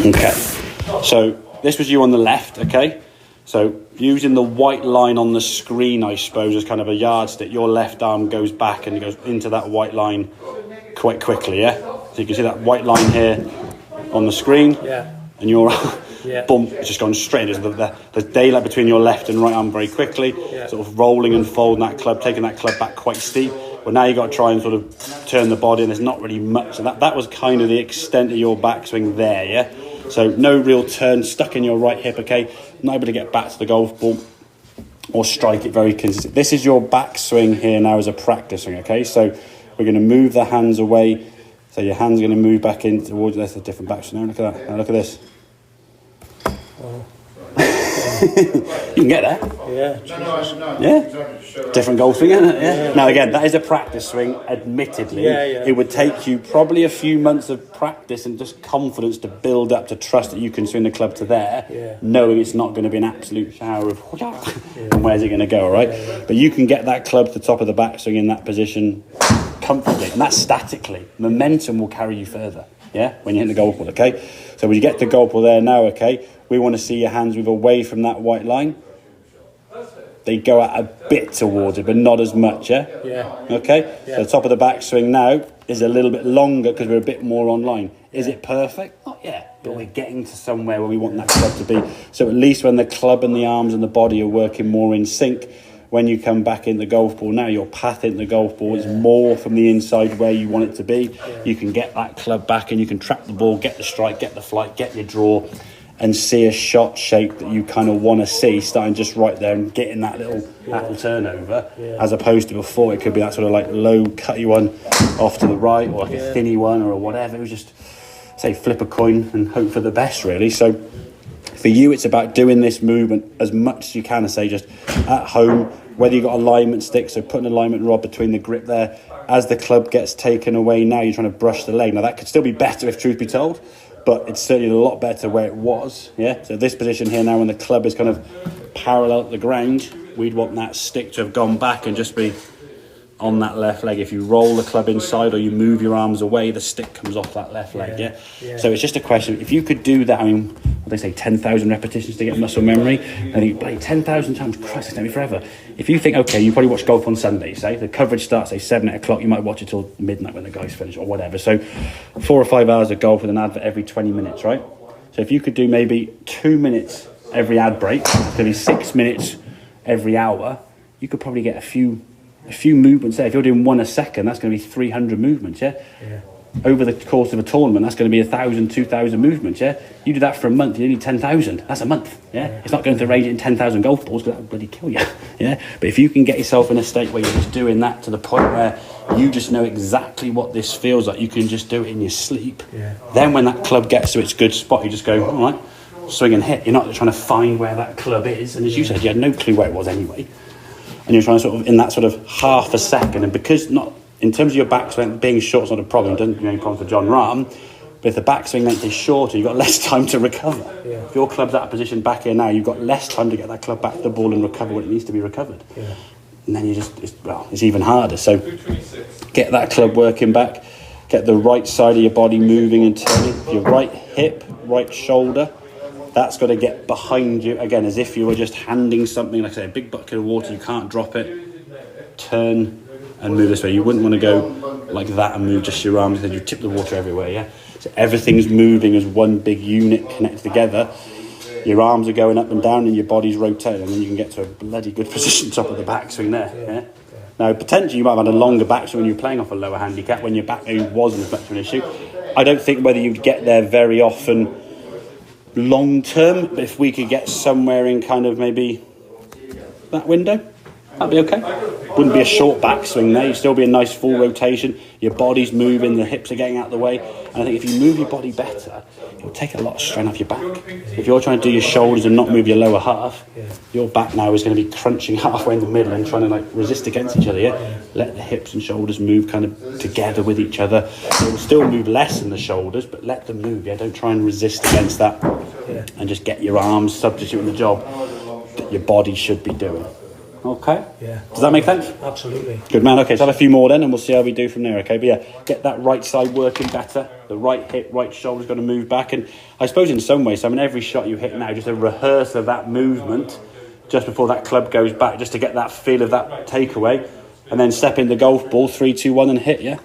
Okay, so this was you on the left, okay? So using the white line on the screen, I suppose, as kind of a yardstick, your left arm goes back and it goes into that white line quite quickly, yeah? So you can see that white line here on the screen, and your bump is just going straight. There's daylight between your left and right arm very quickly, sort of rolling and folding that club, taking that club back quite steep. But now you've got to try and sort of turn the body, and there's not really much. So that was kind of the extent of your backswing there, yeah? So no real turn, stuck in your right hip, okay? Not able to get back to the golf ball or strike it very consistent. This is your backswing here now as a practice swing, okay? So we're going to move the hands away. So your hand's going to move back in towards, that's a different backswing now. Look at that. Now look at this. Oh. You can get that. Yeah. Yeah. Different golf swing, isn't it? Yeah. Now again, that is a practice swing. Admittedly, it would take you probably a few months of practice and just confidence to build up to trust that you can swing the club to there, knowing it's not going to be an absolute shower of and where's it going to go, all right? But you can get that club to the top of the backswing in that position comfortably, and that's statically. Momentum will carry you further. Yeah, when you hit the golf ball, okay? So when you get the golf ball there now, okay, we want to see your hands move away from that white line. They go out a bit towards it, but not as much, yeah? Okay? So the top of the backswing now is a little bit longer because we're a bit more on line. Is it perfect? Not yet, but we're getting to somewhere where we want that club to be. So at least when the club and the arms and the body are working more in sync, when you come back in the golf ball now, your path in the golf ball is more from the inside where you want it to be. You can get that club back and you can trap the ball, get the strike, get the flight, get your draw, and see a shot shape that you kind of want to see, starting just right there and getting that little apple turnover, as opposed to before it could be that sort of like low cutty one off to the right, or like a thinny one or whatever. It was just, say, flip a coin and hope for the best, really. So for you, it's about doing this movement as much as you can, and say just at home, whether you've got alignment sticks, so putting an alignment rod between the grip there. As the club gets taken away now, you're trying to brush the leg. Now, that could still be better if truth be told, but it's certainly a lot better where it was, yeah? So this position here now, when the club is kind of parallel at the ground, we'd want that stick to have gone back and just be on that left leg. If you roll the club inside or you move your arms away, the stick comes off that left leg, yeah? So it's just a question. If you could do that, I mean, what they say, 10,000 repetitions to get muscle memory, and you play 10,000 times, Christ, it's going to be forever. If you think, okay, you probably watch golf on Sunday, say, the coverage starts, say, 7, 8 o'clock, you might watch it till midnight when the guys finish or whatever. So 4 or 5 hours of golf with an advert every 20 minutes, right? So if you could do maybe 2 minutes every ad break, it's going to be 6 minutes every hour, you could probably get a few movements there. If you're doing 1 a second, that's going to be 300 movements, yeah? Over the course of a tournament, that's going to be 1,000, 2,000 movements, yeah? You do that for a month, you need 10,000. That's a month, yeah? It's not going to range in 10,000 golf balls, because that would bloody kill you, yeah? But if you can get yourself in a state where you're just doing that to the point where you just know exactly what this feels like, you can just do it in your sleep, then when that club gets to its good spot, you just go, all right, swing and hit. You're not trying to find where that club is, and as you said, you had no clue where it was anyway. And you're trying to sort of, in that sort of half a second, and because not, in terms of your backswing, being short's not a problem, doesn't give any problem for John Rahm, but if the backswing length is shorter, you've got less time to recover. If your club's out of position back here now, you've got less time to get that club back to the ball and recover what it needs to be recovered. And then you just, it's even harder. So get that club working back, get the right side of your body moving and turning, your right hip, right shoulder, that's got to get behind you, again, as if you were just handing something, like I say, a big bucket of water, you can't drop it, turn and move this way. You wouldn't want to go like that and move just your arms, then you tip the water everywhere, yeah? So everything's moving as one big unit connected together. Your arms are going up and down and your body's rotating, and then you can get to a bloody good position top of the backswing there, yeah? Now, potentially you might have had a longer backswing when you're playing off a lower handicap, when your back wasn't as much of an issue. I don't think whether you'd get there very often long term, but if we could get somewhere in kind of maybe that window, that'd be okay. Wouldn't be a short backswing there, you'd still be a nice full rotation, your body's moving, the hips are getting out of the way, and I think if you move your body better, it'll take a lot of strain off your back. If you're trying to do your shoulders and not move your lower half, your back now is going to be crunching halfway in the middle and trying to like resist against each other, yeah? Let the hips and shoulders move kind of together with each other. It will still move less in the shoulders, but let them move, yeah? Don't try and resist against that, and just get your arms substituting the job that your body should be doing. Okay. Yeah. Does that make sense? Absolutely. Good man. Okay, so have a few more then, and we'll see how we do from there. Okay, but yeah, get that right side working better. The right hip, right shoulder's got to move back, and I suppose in some ways, I mean, every shot you hit now, just a rehearse of that movement just before that club goes back, just to get that feel of that takeaway, and then step in the golf ball, 3, 2, 1, and hit. Yeah.